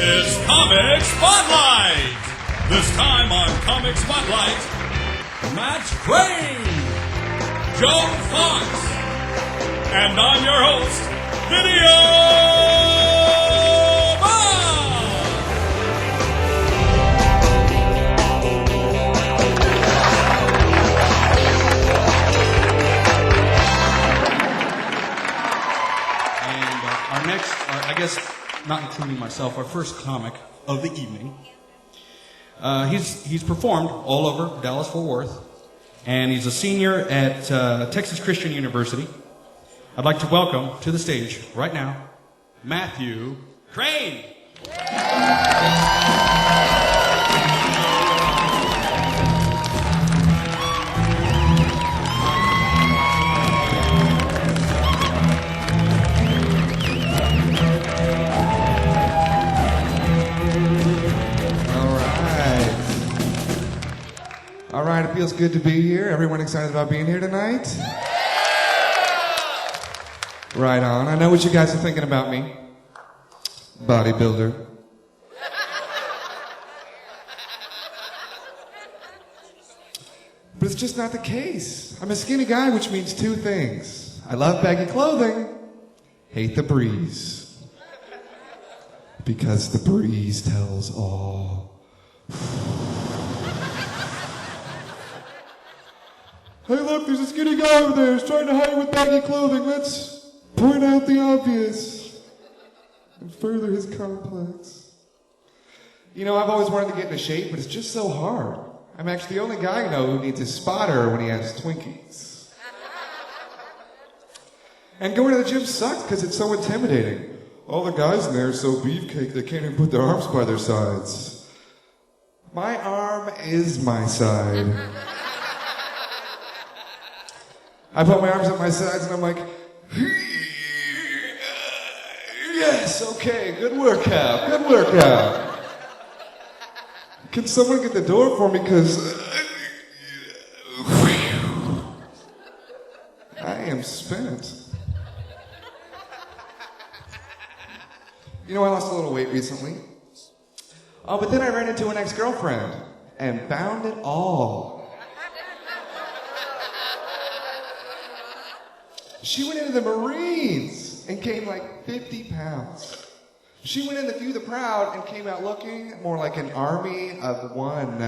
is Comic Spotlight. This time on Comic Spotlight, Matt CRAIN, Joe Fox, and I'm your host, Videobob. And our next, I guess, not including myself, our first comic of the evening. He's performed all over Dallas-Fort Worth, and he's a senior at Texas Christian University. I'd like to welcome to the stage right now, Matthew CRAIN. All right, it feels good to be here. Everyone excited about being here tonight? Right on. I know what you guys are thinking about me. Bodybuilder. But it's just not the case. I'm a skinny guy, which means two things. I love baggy clothing, hate the breeze. Because the breeze tells all. Hey, look, there's a skinny guy over there who's trying to hide with baggy clothing. Let's point out the obvious and further his complex. You know, I've always wanted to get into shape, but it's just so hard. I'm actually the only guy I know who needs a spotter when he has Twinkies. And going to the gym sucks because it's so intimidating. All the guys in there are so beefcake they can't even put their arms by their sides. My arm is my side. I put my arms at my sides and I'm like, yes, okay, good workout, good workout. Can someone get the door for me, because I am spent. You know, I lost a little weight recently. Oh, but then I ran into an ex-girlfriend and found it all. She went into the Marines and gained like 50 pounds. She went in the Few the Proud and came out looking more like an army of one.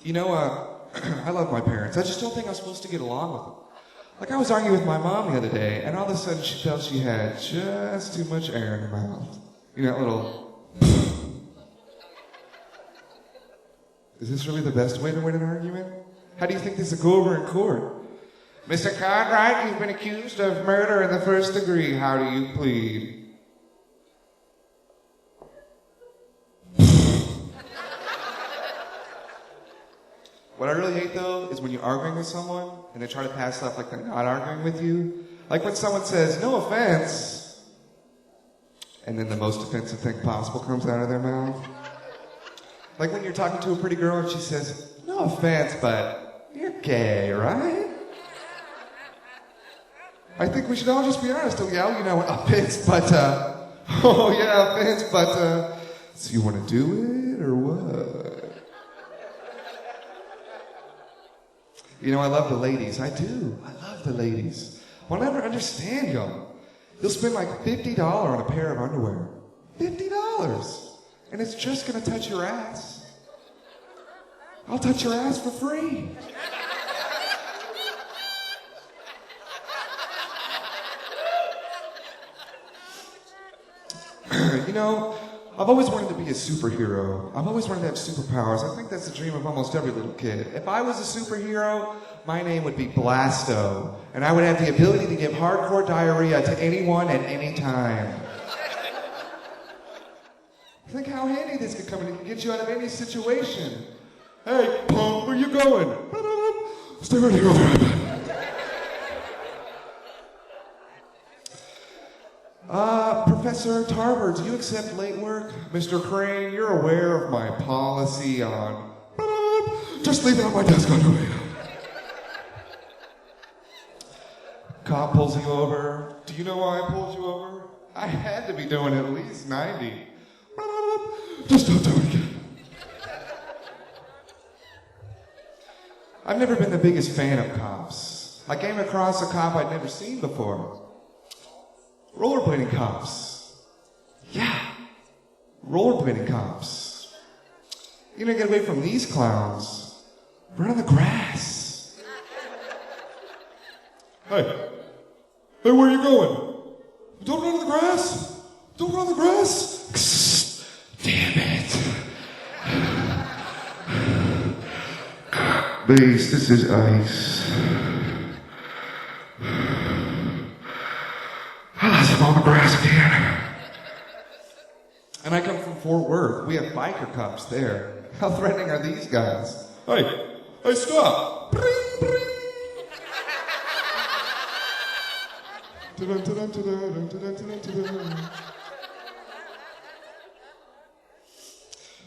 You know, I love my parents. I just don't think I'm supposed to get along with them. Like, I was arguing with my mom the other day, and all of a sudden she felt she had just too much air in her mouth. You know, that little... Is this really the best way to win an argument? How do you think this will go over in court? Mr. Cartwright, you've been accused of murder in the first degree. How do you plead? What I really hate, though, is when you're arguing with someone and they try to pass off like they're not arguing with you. Like when someone says, no offense, and then the most offensive thing possible comes out of their mouth. Like when you're talking to a pretty girl and she says, no offense, but you're gay, right? I think we should all just be honest. Oh, yeah, you know, offense, but, oh, yeah, offense, but, so you want to do it, or what? You know, I love the ladies. I do. I love the ladies. I'll never understand y'all. You'll spend like $50 on a pair of underwear. $50! And it's just gonna touch your ass. I'll touch your ass for free. You know, I've always wanted to be a superhero. I've always wanted to have superpowers. I think that's the dream of almost every little kid. If I was a superhero, my name would be Blasto, and I would have the ability to give hardcore diarrhea to anyone at any time. Think how handy this could come in. It can get you out of any situation. Hey, punk, where you going? Stay right here, over. Professor Tarver, do you accept late work? Mr. CRAIN, you're aware of my policy on... Just leave it on my desk on your way. Cop pulls you over. Do you know why I pulled you over? I had to be doing at least 90. Just don't do it again. I've never been the biggest fan of cops. I came across a cop I'd never seen before. Rollerblading cops. Yeah, rollerblading cops. You're gonna get away from these clowns. Run on the grass. Hey, where are you going? Don't run on the grass. Don't run on the grass. Damn it. Base, this is ice. I'm on the grass again. And I come from Fort Worth. We have biker cops there. How threatening are these guys? Hey, stop. Bring, bring.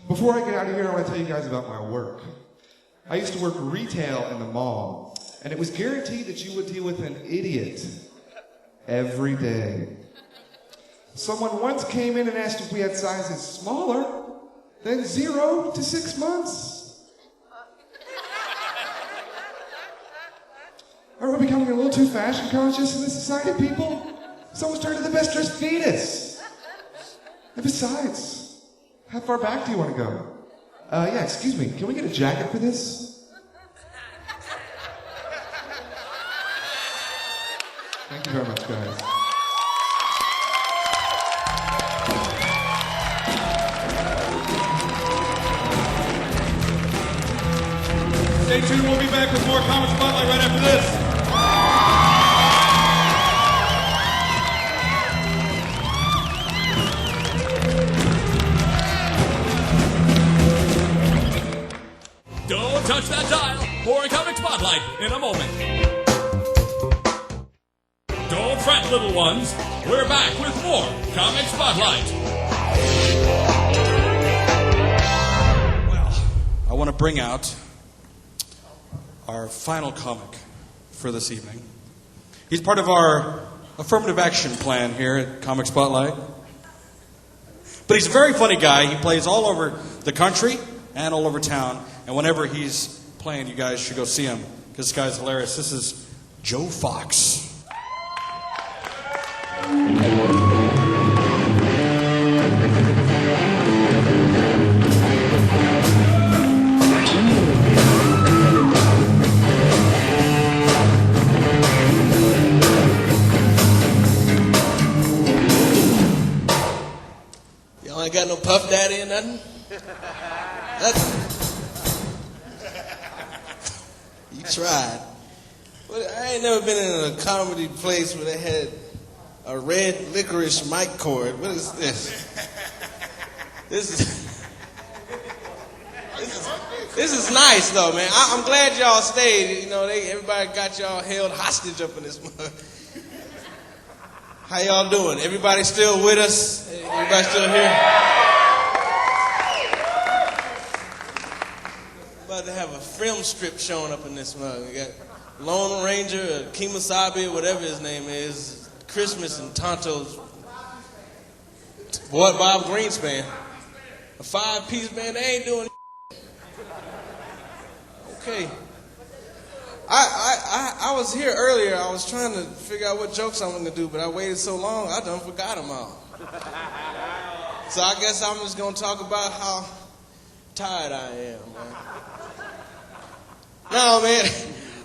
Before I get out of here, I want to tell you guys about my work. I used to work retail in the mall, and it was guaranteed that you would deal with an idiot every day. Someone once came in and asked if we had sizes smaller than 0 to 6 months. Are we becoming a little too fashion conscious in this society, people? Someone's turned to the best dressed fetus. And besides, how far back do you want to go? Yeah, excuse me, can we get a jacket for this? Thank you very much, guys. Stay tuned, we'll be back with more Comic Spotlight right after this. Don't touch that dial. More Comic Spotlight in a moment. Don't fret, little ones. We're back with more Comic Spotlight. Well, I want to bring out our final comic for this evening. He's part of our affirmative action plan here at Comic Spotlight. But he's a very funny guy. He plays all over the country and all over town. And whenever he's playing, you guys should go see him, because this guy's hilarious. This is Joe Fox. Y'all ain't got no Puff Daddy or nothing? You tried. Well, I ain't never been in a comedy place where they had a red licorice mic cord. What is this? This is nice though, man. I'm glad y'all stayed. You know, everybody got y'all held hostage up in this mug. How y'all doing? Everybody still with us? Everybody still here? About to have a film strip showing up in this mug. We got Lone Ranger, or Kemosabe, or whatever his name is, Christmas and Tonto's Bob Greenspan. A 5-piece band, they ain't doing okay. I was here earlier. I was trying to figure out what jokes I'm going to do, but I waited so long, I done forgot them all. So I guess I'm just going to talk about how tired I am, man. No, man,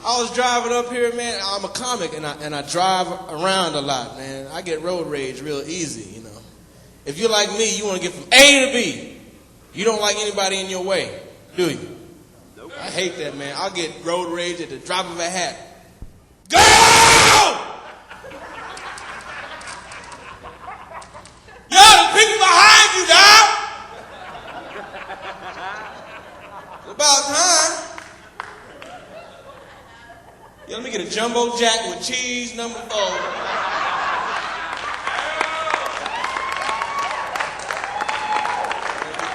I was driving up here, man. I'm a comic, and I drive around a lot, man. I get road rage real easy, you know. If you're like me, you want to get from A to B. You don't like anybody in your way, do you? Nope. I hate that, man. I'll get road rage at the drop of a hat. Go! Yo, the people behind you, dog! It's about time. Yo, let me get a jumbo jack with cheese, number 4.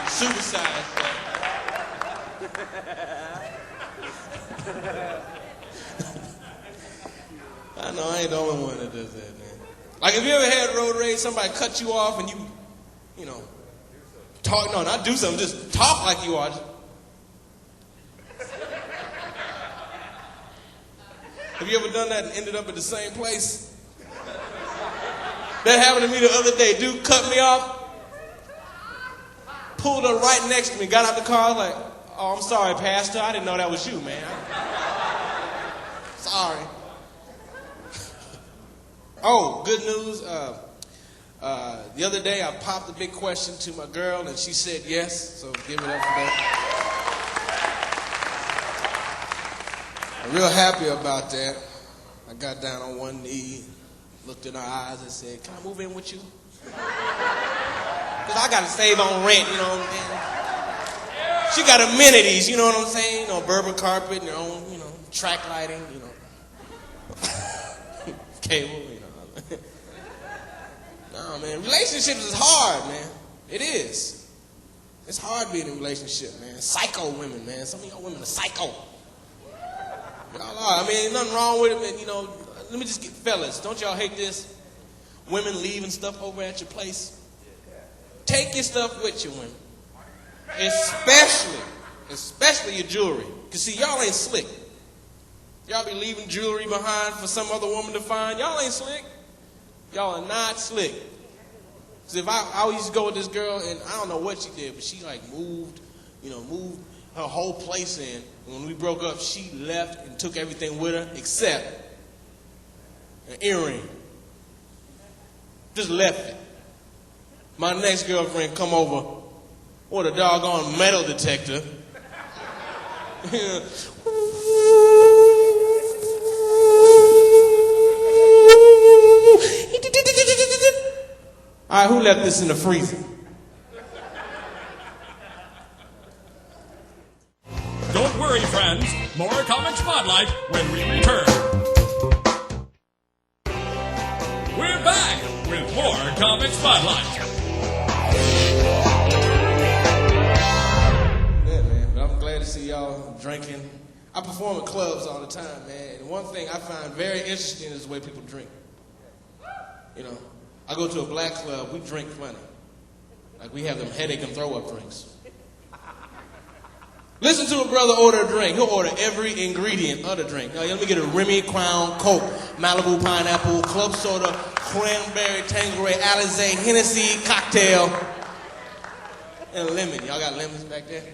Supersize. I know I ain't the only one that does that, man. Like, have you ever had road rage, somebody cut you off and you know, talk, no, not do something, just talk like you are. Have you ever done that and ended up at the same place? That happened to me the other day. Dude cut me off, pulled up right next to me, got out the car, I was like, oh, I'm sorry, Pastor, I didn't know that was you, man. Sorry. Oh, good news. The other day I popped a big question to my girl and she said yes, so give it up for that. I'm real happy about that. I got down on one knee, looked in her eyes and said, can I move in with you? Because I got to save on rent, you know what I'm saying? She got amenities, you know what I'm saying? You know, Berber carpet and her own, you know, track lighting, you know. Cable, you know. No, man, relationships is hard, man. It is. It's hard being in a relationship, man. Psycho women, man. Some of y'all women are psycho. Y'all are. I mean, ain't nothing wrong with it, man. You know, let me just get, fellas, don't y'all hate this? Women leaving stuff over at your place. Take your stuff with you, women. Especially your jewelry. Because, see, y'all ain't slick. Y'all be leaving jewelry behind for some other woman to find. Y'all ain't slick. Y'all are not slick. Because if I used to go with this girl, and I don't know what she did, but she, like, moved her whole place in. And when we broke up, she left and took everything with her except an earring. Just left it. My next girlfriend come over with a doggone metal detector. All right, who left this in the freezer? Don't worry, friends. More Comic Spotlight when we return. We're back with more Comic Spotlight. Yeah, man. But I'm glad to see y'all drinking. I perform at clubs all the time, man. And one thing I find very interesting is the way people drink. You know, I go to a black club, we drink funny. Like we have them headache and throw up drinks. Listen to a brother order a drink. He'll order every ingredient of the drink. Now, let me get a Remy, Crown, Coke, Malibu Pineapple, Club Soda, Cranberry, Tanqueray, Alizé, Hennessy, cocktail, and a lemon. Y'all got lemons back there?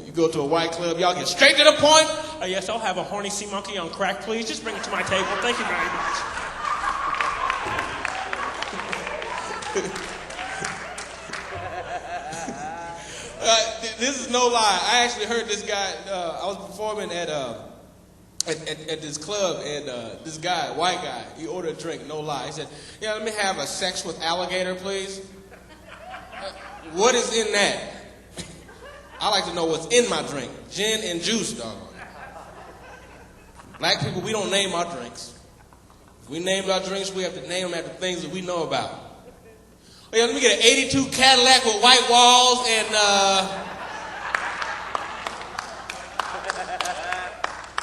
You go to a white club, y'all get straight to the point. Yes, I'll have a horny sea monkey on crack, please. Just bring it to my table. Thank you very much. This is no lie. I actually heard this guy. I was performing at this club, and this guy, white guy, he ordered a drink. No lie. He said, "Yeah, let me have a sex with alligator, please." What is in that? I like to know what's in my drink. Gin and juice, dog. Black people, we don't name our drinks. If we name our drinks, we have to name them after things that we know about. Oh, yeah, let me get an 82 Cadillac with white walls and,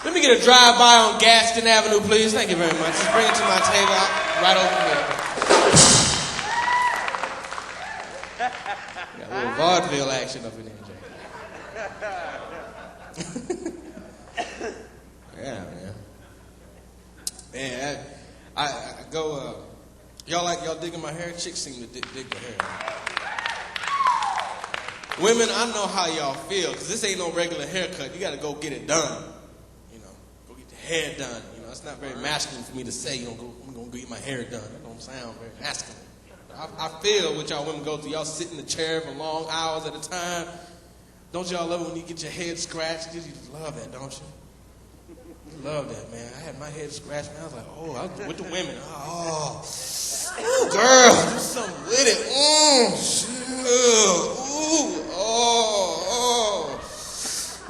let me get a drive-by on Gaston Avenue, please. Thank you very much. Just bring it to my table right over here. Got a little vaudeville action up in there, Jay. Yeah, man. Man, I go, y'all digging my hair? Chicks seem to dig the hair. Women, I know how y'all feel, because this ain't no regular haircut. You got to go get it done. You know, go get the hair done. You know, it's not very masculine for me to say, I'm going to get my hair done. That don't sound very masculine. I feel what y'all women go through. Y'all sit in the chair for long hours at a time. Don't y'all love it when you get your head scratched? You just love that, don't you? You love that, man. I had my head scratched, man. I was like, oh, I was with the women. Oh, ooh, girl, do something with it.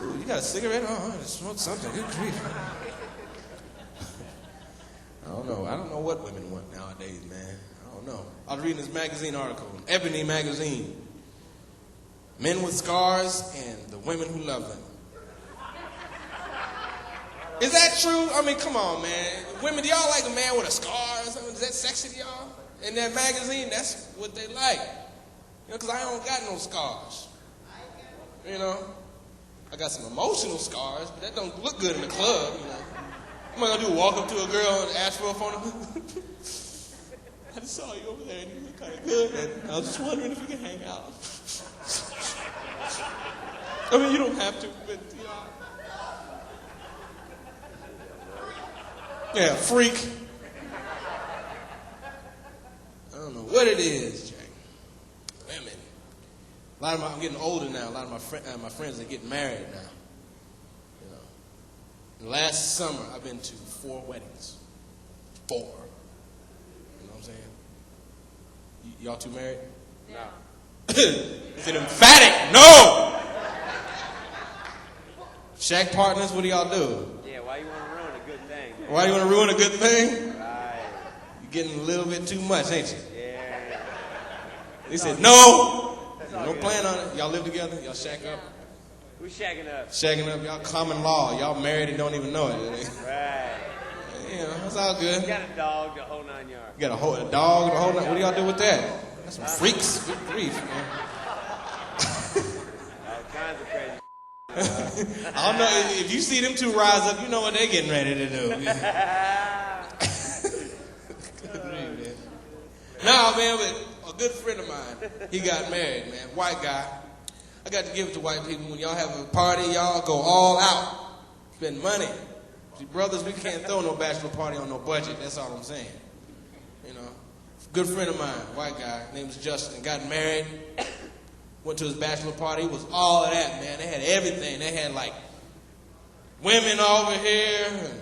Ooh, you got a cigarette? Oh, I smoked something. Good grief. I don't know what women want nowadays, man. I don't know. I was reading this magazine article, Ebony magazine. Men with scars and the women who love them. Is that true? I mean, come on, man. Women, do y'all like a man with a scar or something? Is that sexy to y'all? In that magazine, that's what they like. You know, because I don't got no scars. You know? I got some emotional scars, but that don't look good in the club, you know. What am I going to do, walk up to a girl and ask for a phone number? I just saw you over there and you look kind of good, and I was just wondering if we can hang out. I mean, you don't have to, but, you know. Yeah, freak. I don't know what it is, Jay. Women. I'm getting older now. A lot of my friends are getting married now. You know. And last summer, I've been to 4 weddings. 4. You know what I'm saying? Y'all two married? No. It's an emphatic no! Shack partners, what do y'all do? Yeah, why you want to ruin a good thing? Why do you want to ruin a good thing? Right. You're getting a little bit too much, ain't you? Yeah. They said, no! all No good. plan on it. Y'all live together? Y'all shack up? We shacking up. Shacking up, y'all common law. Y'all married and don't even know it. Right. You know, that's all good. We got a dog, the whole 9 yards. You got a dog, the whole night. What do y'all do with that? That's some freaks. Good grief, man. All kinds of crazy. I don't know. If you see them two rise up, you know what they're getting ready to do. Good grief, man. No, man, but a good friend of mine, he got married, man. White guy. I got to give it to white people. When y'all have a party, y'all go all out. Spend money. See, brothers, we can't throw no bachelor party on no budget. That's all I'm saying. You know, good friend of mine, white guy, name's Justin, got married. Went to his bachelor party. It was all of that, man. They had everything. They had, like, women over here, and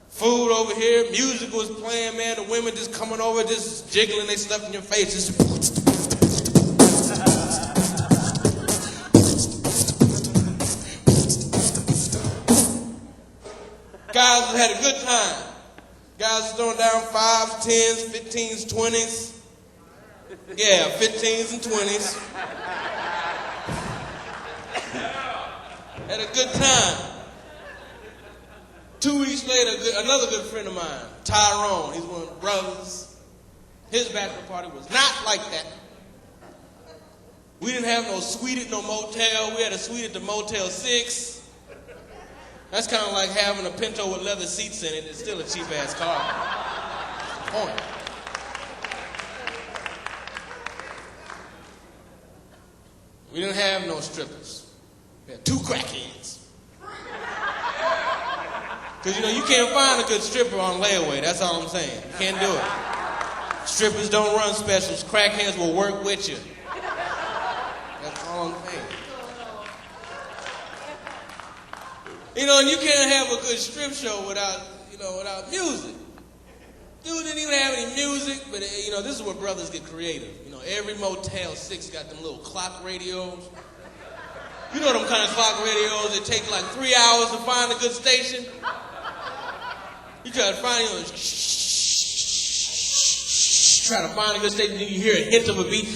food over here. Music was playing, man. The women just coming over, just jiggling their stuff in your face. Just guys had a good time. Guys was throwing down 5s, 10s, 15s, 20s. Yeah, 15s and 20s. Had a good time. 2 weeks later, another good friend of mine, Tyrone, he's one of the brothers. His bachelor party was not like that. We didn't have no suite at no motel. We had a suite at the Motel 6. That's kind of like having a Pinto with leather seats in it. It's still a cheap-ass car. Point. We didn't have no strippers. We had 2 crackheads. Because, you know, you can't find a good stripper on layaway. That's all I'm saying. You can't do it. Strippers don't run specials. Crackheads will work with you. That's all I'm saying. You know, and you can't have a good strip show without music. Dude didn't even have any music, but, you know, this is where brothers get creative. You know, every Motel 6 got them little clock radios. You know them kind of clock radios that take like 3 hours to find a good station? You try to find, you know, try to find a good station, then you hear a hint of a beat.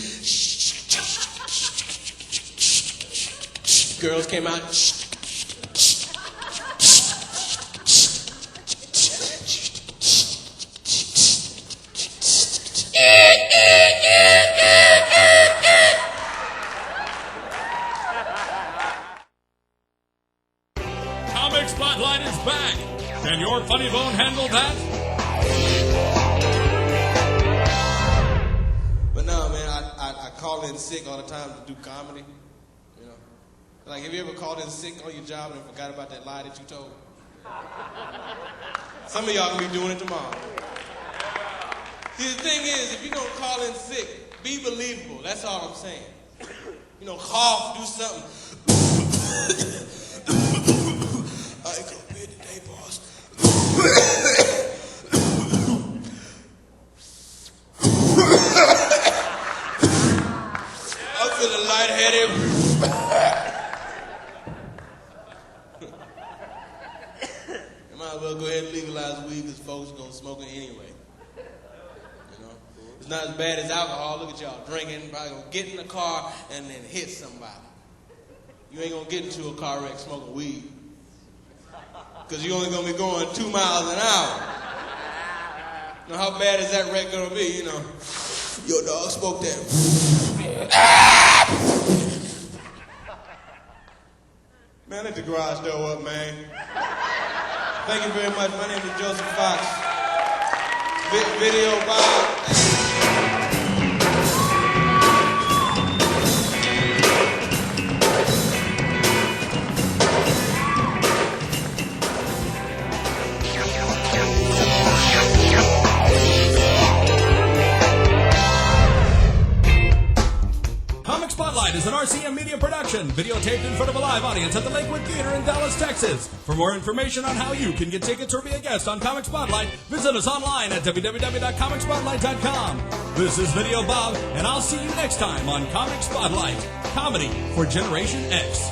Girls came out. ComiXspotlight is back. Can your funny bone handle that? But no, man, I call in sick all the time to do comedy. You know, like, have you ever called in sick on your job and forgot about that lie that you told? Some of y'all gonna be doing it tomorrow. See, the thing is, if you're gonna call in sick, be believable. That's all I'm saying. You know, cough, do something. I ain't gonna be here today, boss. I'm feeling lightheaded. You might as well go ahead and legalize weed because folks are gonna smoke it anyway. You know, it's not as bad as alcohol. Look at y'all drinking. Probably gonna get in the car and then hit somebody. You ain't gonna get into a car wreck smoking weed. because you're only going to be going 2 miles an hour. Now, how bad is that wreck going to be? You know, your dog spoke that. Man, let the garage door up, man. Thank you very much. My name is Joseph Fox. Videobob. Comic Spotlight is an RCM Media production, videotaped in front of a live audience at the Lakewood Theater in Dallas, Texas. For more information on how you can get tickets or be a guest on Comic Spotlight, visit us online at www.comicspotlight.com. This is Videobob, and I'll see you next time on Comic Spotlight, comedy for Generation X.